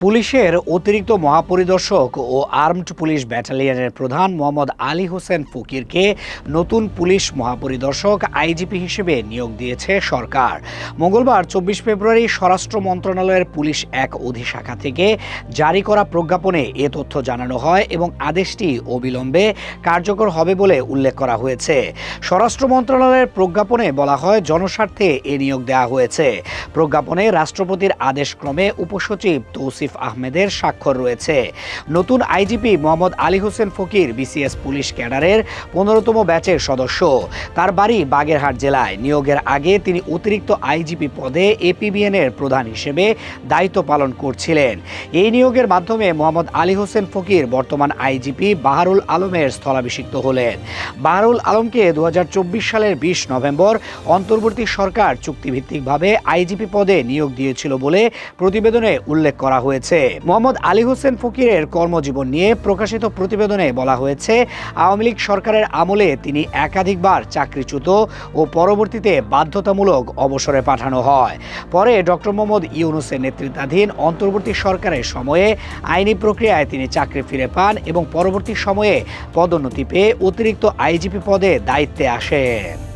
পুলিশের অতিরিক্ত মহাপরিদর্শক ও armed police ব্যাটালিয়নের প্রধান মোহাম্মদ আলী হোসেন ফকিরকে নতুন পুলিশ মহাপরিদর্শক আইজিপি হিসেবে নিয়োগ দিয়েছে সরকার। মঙ্গলবার ২৪ ফেব্রুয়ারি স্বরাষ্ট্র মন্ত্রণালয়ের পুলিশ এক অধিশাখা থেকে জারি করা প্রজ্ঞাপনে এ তথ্য জানানো হয় এবং আদেশটি অবিলম্বে কার্যকর হবে বলে উল্লেখ করা হয়েছে। স্বরাষ্ট্র মন্ত্রণালয়ের প্রজ্ঞাপনে বলা হয়, জনস্বার্থে এ নিয়োগ দেওয়া হয়েছে। প্রজ্ঞাপনে রাষ্ট্রপতির আদেশক্রমে উপসচিব তৌসিফ আহমেদের স্বাক্ষর রয়েছে। নতুন আইজিপি মোহাম্মদ আলী হোসেন ফকির বিসিএস পুলিশ ক্যাডারের ১৫তম ব্যাচের সদস্য। তার বাড়ি বাগেরহাট জেলায়। নিয়োগের আগে তিনি অতিরিক্ত আইজিপি পদে এপিবিএনের প্রধান হিসেবে দায়িত্ব পালন করছিলেন। এই নিয়োগের মাধ্যমে মোহাম্মদ আলী হোসেন ফকির বর্তমান আইজিপি বাহারুল আলমের স্থলাভিষিক্ত হলেন। বাহারুল আলমকে ২০২৪ সালের ২০ নভেম্বর অন্তর্বর্তী সরকার চুক্তিভিত্তিকভাবে আইজিপি পদে নিয়োগ দিয়েছিল বলে প্রতিবেদনে উল্লেখ করা হয়েছে। মোহাম্মদ আলী হোসেন ফকিরের কর্মজীবন নিয়ে প্রকাশিত প্রতিবেদনে বলা হয়েছে, আওয়ামী লীগ সরকারের আমলে তিনি একাধিকবার চাকরিচ্যুত ও পরবর্তীতে বাধ্যতামূলক অবসরে পাঠানো হয়। পরে ডক্টর মোহাম্মদ ইউনূসের নেতৃত্বাধীন অন্তর্বর্তী সরকারের সময়ে আইনি প্রক্রিয়ায় তিনি চাকরি ফিরে পান এবং পরবর্তী সময়ে পদোন্নতি পেয়ে অতিরিক্ত আইজিপি পদে দায়িত্বে আসেন।